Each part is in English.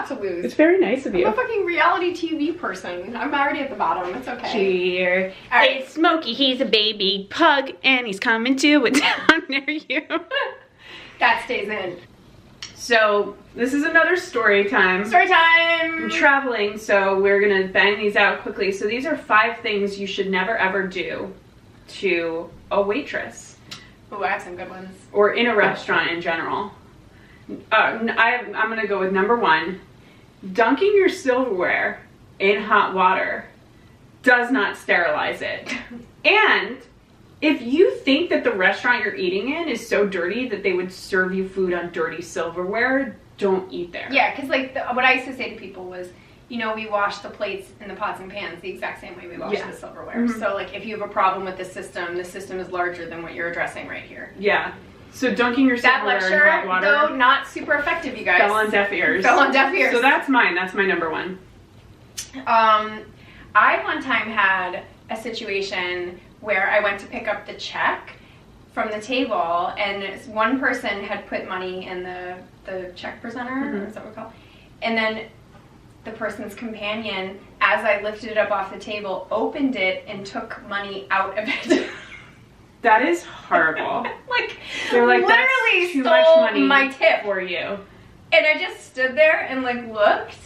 lot to lose. It's very nice of you. I'm a fucking reality TV person. I'm already at the bottom. It's okay. Cheer. All right. It's Smokey. He's a baby pug, and he's coming to a town near you. That stays in. So this is another story time. Story time. I'm traveling, so we're gonna bang these out quickly. So these are 5 things you should never ever do to a waitress. Oh, I have some good ones. Or in a restaurant in general. I'm gonna go with number 1. Dunking your silverware in hot water does not sterilize it. And if you think that the restaurant you're eating in is so dirty that they would serve you food on dirty silverware, don't eat there. Yeah, because like what I used to say to people was, you know, we wash the plates and the pots and pans the exact same way we wash the silverware. Mm-hmm. So like if you have a problem with the system is larger than what you're addressing right here. Yeah. So dunking your silverware in hot water, though, not super effective, you guys. Fell on deaf ears. Fell on deaf ears. So that's mine. That's my number 1. I one time had a situation where I went to pick up the check from the table, and one person had put money in the check presenter, mm-hmm. Is that what we call it? And then the person's companion, as I lifted it up off the table, opened it and took money out of it. That is horrible. Like, they're like, literally that's too stole much money my tip for you. And I just stood there and like looked,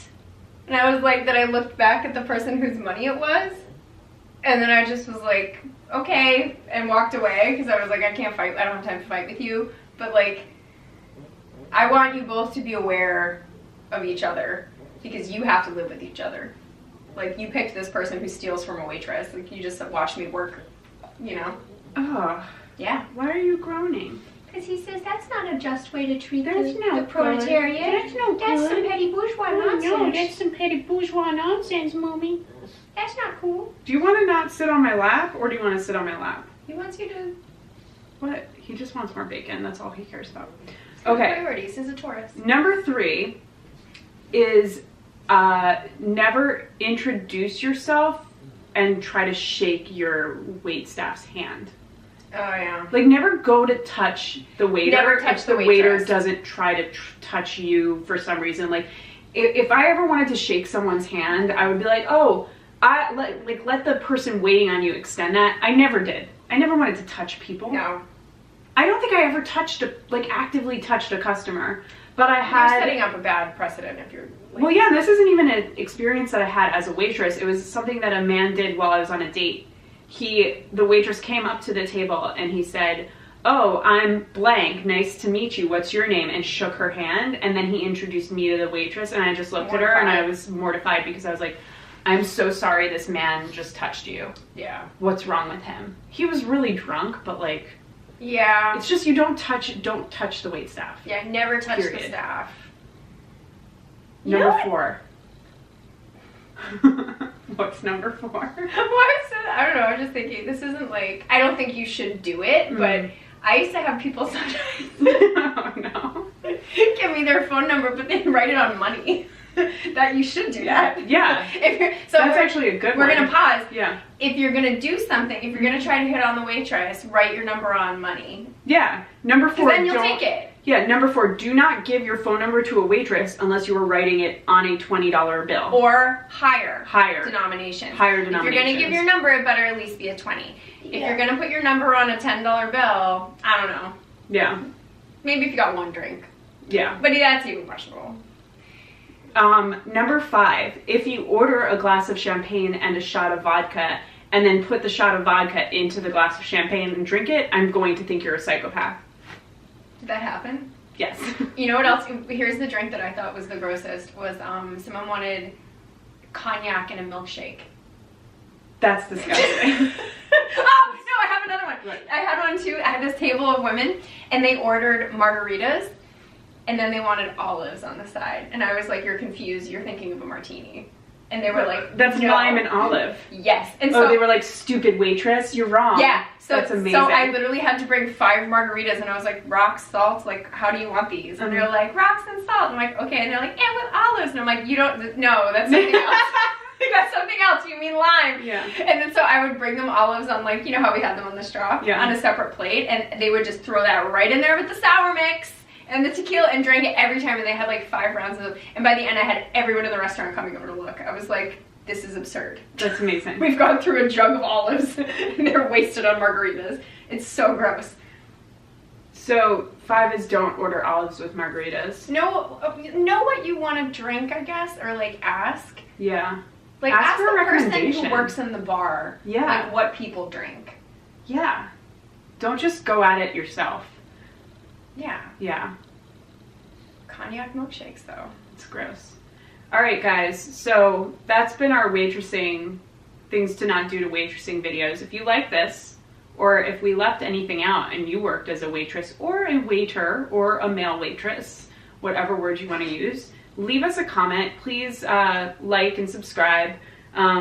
and I was like, then I looked back at the person whose money it was, and then I just was like, okay, and walked away because I was like, I can't fight. I don't have time to fight with you. But like, I want you both to be aware of each other because you have to live with each other. Like, you picked this person who steals from a waitress. Like, you just watched me work, you know. Oh. Yeah. Why are you groaning? Because he says that's not a just way to treat the proletariat. That's no good. That's some petty bourgeois nonsense. No, that's some petty bourgeois nonsense, mommy. That's not cool. Do you want to not sit on my lap, or do you want to sit on my lap? He wants you to... What? He just wants more bacon. That's all he cares about. Okay. Priorities. He's a Taurus. Number 3 is never introduce yourself and try to shake your waitstaff's hand. Oh, yeah. Like, never go to touch the waiter. Never touch if the waiter waitress. doesn't try to touch you for some reason. Like, if I ever wanted to shake someone's hand, I would be like, oh, let the person waiting on you extend that. I never did. I never wanted to touch people. No. I don't think I ever actively touched a customer. But I had... You're setting up a bad precedent if you're... Like, well, yeah, this isn't even an experience that I had as a waitress. It was something that a man did while I was on a date. The waitress came up to the table and he said, oh, I'm blank, nice to meet you, what's your name? And shook her hand, and then he introduced me to the waitress, and I just looked at her and I was mortified because I was like, I'm so sorry this man just touched you. Yeah. What's wrong with him? He was really drunk, but like... Yeah. It's just you don't touch the waitstaff. Yeah, never touch the staff. Number 4. What's number 4? Why is that? I don't know, I'm just thinking, this isn't like, I don't think you should do it, but I used to have people sometimes oh, no. give me their phone number, but they write it on money. That you should do that. Yeah. That's actually a good one. We're going to pause. Yeah. If you're going to do something, if you're going to try to hit on the waitress, write your number on money. Yeah. Number 4. Then you'll take it. Yeah. Number 4, do not give your phone number to a waitress unless you were writing it on a $20 bill. Or higher. Higher. Denomination. Higher denomination. If you're going to give your number, it better at least be a 20. Yeah. If you're going to put your number on a $10 bill, I don't know. Yeah. Maybe if you got one drink. Yeah. But that's even questionable. Number 5, if you order a glass of champagne and a shot of vodka and then put the shot of vodka into the glass of champagne and drink it, I'm going to think you're a psychopath. Did that happen? Yes. You know what else? Here's the drink that I thought was the grossest, was someone wanted cognac in a milkshake. That's disgusting. Oh, no, I have another one. Right. I had one too. I had this table of women, and they ordered margaritas, and then they wanted olives on the side. And I was like, you're confused. You're thinking of a martini. And they were like, that's no. lime and olive. Yes. And so they were like, stupid waitress, you're wrong. Yeah. So that's amazing. So I literally had to bring 5 margaritas, and I was like, rocks, salt, like, how do you want these? And they're like, rocks and salt. I'm like, okay. And they're like, and with olives. And I'm like, you don't, no, that's something else. That's something else. You mean lime. Yeah. And then so I would bring them olives on, like, you know how we had them on the straw? Yeah. On a separate plate, and they would just throw that right in there with the sour mix. and the tequila and drank it every time, and they had like 5 rounds of it. And by the end, I had everyone in the restaurant coming over to look. I was like, this is absurd. That's amazing. We've gone through a jug of olives and they're wasted on margaritas. It's so gross. So 5 is don't order olives with margaritas. Know what you want to drink, I guess, or like ask. Yeah. Like Ask ask for a the person recommendation. who works in the bar. Yeah. Like what people drink. Yeah. Don't just go at it yourself. Yeah. Yeah. Cognac milkshakes though. It's gross. All right, guys. So that's been our waitressing, things to not do to waitressing videos. If you like this, or if we left anything out and you worked as a waitress or a waiter or a male waitress, whatever word you want to use, leave us a comment. Please like and subscribe.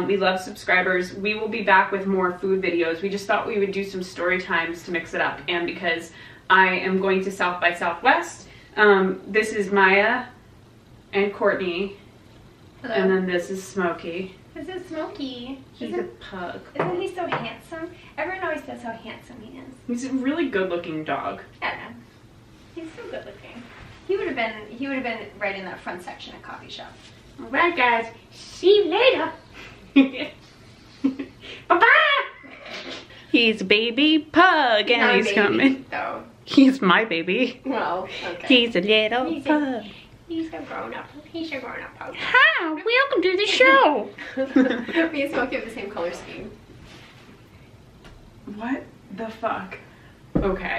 We love subscribers. We will be back with more food videos. We just thought we would do some story times to mix it up. And because I am going to South by Southwest, this is Maya and Courtney. Hello. And then this is Smokey. This is Smokey. He's a pug. Isn't he so handsome? Everyone always says how handsome he is. He's a really good looking dog. Yeah. He's so good looking. He would have been right in that front section at coffee shop. Alright guys, see you later. Bye-bye. He's a baby pug and Not a he's baby, coming. though. He's my baby. Well, okay. He's a little pug. He's a grown up. He's a grown up pug. Hi, welcome to the show. Me and Smokey have the same color scheme. What the fuck? Okay.